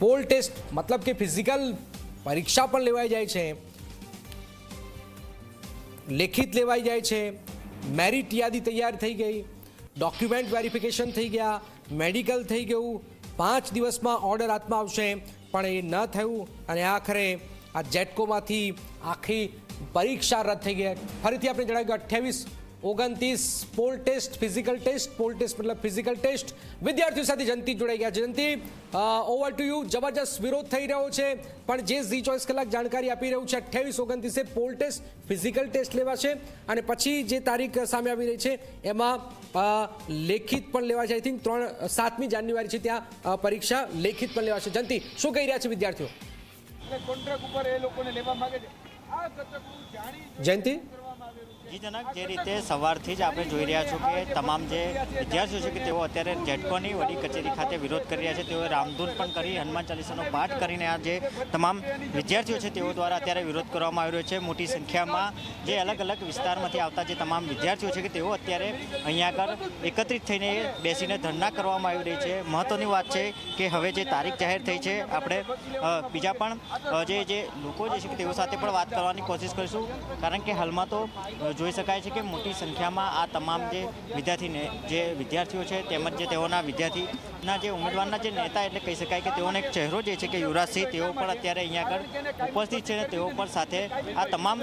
Pole test મતલબ કે physical પરીક્ષા પણ લેવાઈ જાય છે, લેખિત લેવાઈ જાય છે, મેરિટ યાદી તૈયાર થઈ ગઈ, ડોક્યુમેન્ટ વેરિફિકેશન થઈ ગયા, મેડિકલ થઈ ગયું, 5 દિવસમાં ઓર્ડર હાથમાં આવશે, પણ એ ન થયું અને આખરે આ જેટકોમાંથી આખી પરીક્ષા રદ થઈ ગઈ। ફરીથી આપણે જણાવ્યું 28, 29 poll test, physical test, poll test મતલબ ફિઝિકલ ટેસ્ટ। વિદ્યાર્થીઓ સાથે જયંતિ જોડાઈ ગયા। Jayanti, over to you. જબરજસ્ત વિરોધ થઈ રહ્યો છે, પણ જે ઝી 24 કલાક જાણકારી આપી રહ્યું છે 28, 29 પોલ ટેસ્ટ, ફિઝિકલ ટેસ્ટ લેવાશે અને પછી જે તારીખ સામે આવી રહી છે એમાં લેખિત પણ લેવાશે। આઈ થિંક 7મી જાન્યુઆરી છે, ત્યાં પરીક્ષા લેખિત પણ લેવાશે। જયંતિ, શું કહી રહ્યા છે વિદ્યાર્થીઓ? કોન્ટ્રાક્ટ ઉપર એ લોકોને લેવા માંગે છે। આ ઘટકનું જાણી જયંતિ, જી જનક, જે રીતે સવારથી જ આપણે જોઈ રહ્યા છો કે તમામ જે વિદ્યાર્થીઓ છે કે તેઓ અત્યારે જેટકોની વડી કચેરી ખાતે વિરોધ કરી રહ્યા છે। તેઓએ રામધૂન પણ કરી, હનુમાન ચાલીસાનો પાઠ કરીને આ જે તમામ વિદ્યાર્થીઓ છે તેઓ દ્વારા અત્યારે વિરોધ કરવામાં આવી રહ્યો છે। મોટી સંખ્યામાં જે અલગ અલગ વિસ્તારમાંથી આવતા જે તમામ વિદ્યાર્થીઓ છે કે તેઓ અત્યારે અહીંયા આગળ એકત્રિત થઈને બેસીને ધરણા કરવામાં આવી રહી છે। મહત્ત્વની વાત છે કે હવે જે તારીખ જાહેર થઈ છે, આપણે બીજા પણ જે લોકો જે છે કે તેઓ સાથે પણ વાત કરવાની કોશિશ કરીશું, કારણ કે હાલમાં તો જોઈ શકાય છે કે મોટી સંખ્યામાં આ તમામ જે વિદ્યાર્થીઓ છે તેમજ જે તેઓના વિદ્યાર્થીના જે ઉમેદવારના જે નેતા એટલે કહી શકાય કે તેઓનો એક ચહેરો જે છે કે યુવરાજસિંહ, તેઓ પણ અત્યારે અહીંયા આગળ ઉપસ્થિત છે અને તેઓ પણ સાથે આ તમામ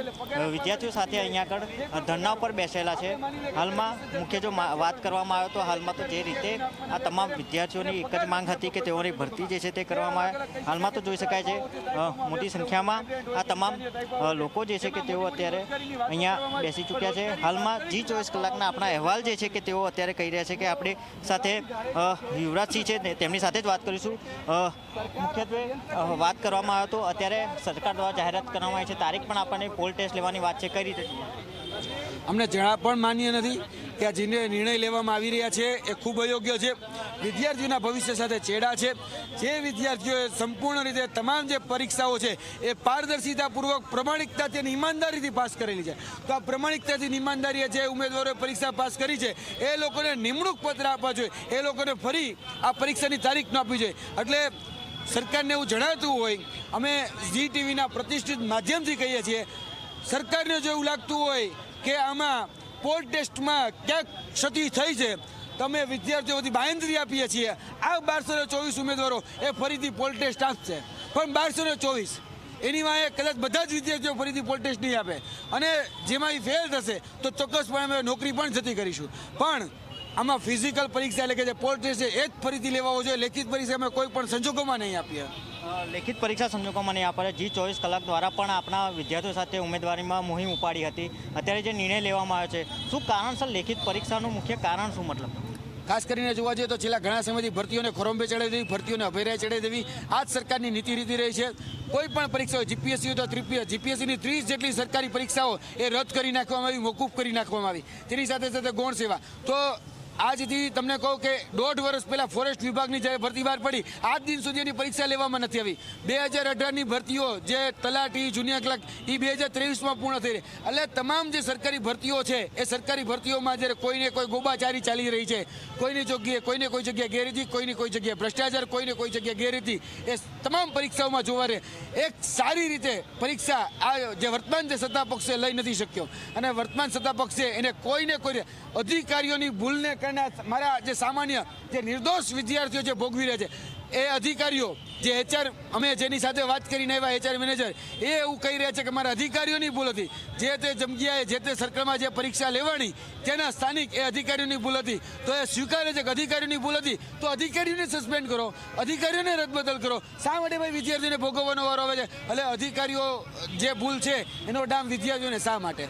વિદ્યાર્થીઓ સાથે અહીંયા આગળ ધરણા ઉપર બેસેલા છે। હાલમાં મુખ્ય જો વાત કરવામાં આવે તો હાલમાં તો જે રીતે આ તમામ વિદ્યાર્થીઓની એક જ માંગ હતી કે તેઓની ભરતી જે છે તે કરવામાં આવે। હાલમાં તો જોઈ શકાય છે મોટી સંખ્યામાં આ તમામ લોકો જે છે કે તેઓ અત્યારે અહીંયા બેસી ચૂક્યા છે। હાલમાં જી 24 કલાકના આપણા અહેવાલ જે છે કે તેઓ અત્યારે કહી રહ્યા છે કે આપણી સાથે યુવરાજસિંહ છે, તેમની સાથે જ વાત કરીશું। મુખ્યત્વે વાત કરવામાં આવે તો અત્યારે સરકાર દ્વારા જાહેરાત કરવામાં આવી છે, તારીખ પણ આપણને પોલ ટેસ્ટ લેવાની વાત છે, કઈ રીતે? અમને જરા પણ માન્ય નથી કે આ જે નિર્ણય લેવામાં આવી રહ્યા છે એ ખૂબ અયોગ્ય છે, વિદ્યાર્થીઓના ભવિષ્ય સાથે ચેડા છે। જે વિદ્યાર્થીઓએ સંપૂર્ણ રીતે તમામ જે પરીક્ષાઓ છે એ પારદર્શિતાપૂર્વક, પ્રમાણિકતાથી અને ઈમાનદારીથી પાસ કરેલી છે, તો આ પ્રમાણિકતાથી ઈમાનદારીએ જે ઉમેદવારોએ પરીક્ષા પાસ કરી છે એ લોકોને નિમણૂક પત્ર આપવા જોઈએ, એ લોકોને ફરી આ પરીક્ષાની તારીખ ન આપવી જોઈએ। એટલે સરકારને એવું જણાતું હોય, અમે ઝી ટીવીના પ્રતિષ્ઠિત માધ્યમથી કહીએ છીએ, સરકારને જો એવું લાગતું હોય કે આમાં પોલ ટેસ્ટમાં ક્યાંક ક્ષતિ થઈ છે, તમે વિદ્યાર્થીઓથી બાંયધરી આપીએ છીએ આ 1224 ઉમેદવારો એ ફરીથી પોલ ટેસ્ટ આપશે, પણ 1224 એની વાંહે કદાચ બધા જ વિદ્યાર્થીઓ ફરીથી પોલ ટેસ્ટ નહીં આપે અને જેમાં એ ફેલ થશે તો ચોક્કસપણે અમે નોકરી પણ જતી કરીશું। પણ આમાં ફિઝિકલ પરીક્ષા એટલે કે જે પોલ ટેસ્ટ છે એ જ ફરીથી લેવાવો જોઈએ, લેખિત પરીક્ષા અમે કોઈ પણ સંજોગોમાં નહીં આપીએ। લેખિત પરીક્ષા સંજોગોમાં નહીં આપે। જી 24 કલાક દ્વારા પણ આપણા વિદ્યાર્થીઓ સાથે ઉમેદવારીમાં મુહિમ ઉપાડી હતી, અત્યારે જે નિર્ણય લેવામાં આવ્યો છે, શું કારણસર લેખિત પરીક્ષાનું મુખ્ય કારણ શું? મતલબ ખાસ કરીને જોવા જઈએ તો છેલ્લા ઘણા સમયથી ભરતીઓને ખોરંભે ચડાવી દેવી, ભરતીઓને અભયરાય ચડાવી દેવી, આ જ સરકારની નીતિ રીતિ રહી છે। કોઈ પણ પરીક્ષા હોય, જીપીએસસી હોય તો જીપીએસસીની 30 જેટલી સરકારી પરીક્ષાઓ એ રદ કરી નાખવામાં આવી, મોકૂફ કરી નાખવામાં આવી, તેની સાથે સાથે ગૌણ સેવા તો આજથી તમને કહું કે 1.5 વર્ષ પહેલાં ફોરેસ્ટ વિભાગની જ્યારે ભરતી બહાર પડી, આજ દિન સુધી એની પરીક્ષા લેવામાં નથી આવી। 2018ની ભરતીઓ જે તલાટી, જુનિયર ક્લર્ક એ 2023માં પૂર્ણ થઈ રહી। એટલે તમામ જે સરકારી ભરતીઓ છે એ સરકારી ભરતીઓમાં જ્યારે કોઈને કોઈ ગોબાચારી ચાલી રહી છે, કોઈની જગ્યાએ કોઈને કોઈ જગ્યાએ ગેરરીતિ, કોઈની કોઈ જગ્યાએ ભ્રષ્ટાચાર, કોઈને કોઈ જગ્યાએ ગેરરીતિ, એ તમામ પરીક્ષાઓમાં જોવા રહે। એક સારી રીતે પરીક્ષા આ જે વર્તમાન જે સત્તા પક્ષે લઈ નથી શક્યો અને વર્તમાન સત્તા પક્ષે એને કોઈને કોઈ અધિકારીઓની ભૂલને મારા જે સામાન્ય જે નિર્દોષ વિદ્યાર્થીઓ જે ભોગવી રહ્યા છે એ અધિકારીઓ જે HR અમે જેની સાથે વાત કરીને આવ્યા HR મેનેજર, એ એવું કહી રહ્યા છે કે મારા અધિકારીઓની ભૂલ હતી, જે તે જગ્યાએ જે તે સર્કલમાં જે પરીક્ષા લેવાની તેના સ્થાનિક એ અધિકારીઓની ભૂલ હતી, તો એ સ્વીકારે છે કે અધિકારીઓની ભૂલ હતી તો અધિકારીઓને સસ્પેન્ડ કરો, અધિકારીઓને રદબદલ કરો। શા માટે ભાઈ વિદ્યાર્થીઓને ભોગવવાનો વારો આવે છે? એટલે અધિકારીઓ જે ભૂલ છે એનો ડામ વિદ્યાર્થીઓને શા માટે?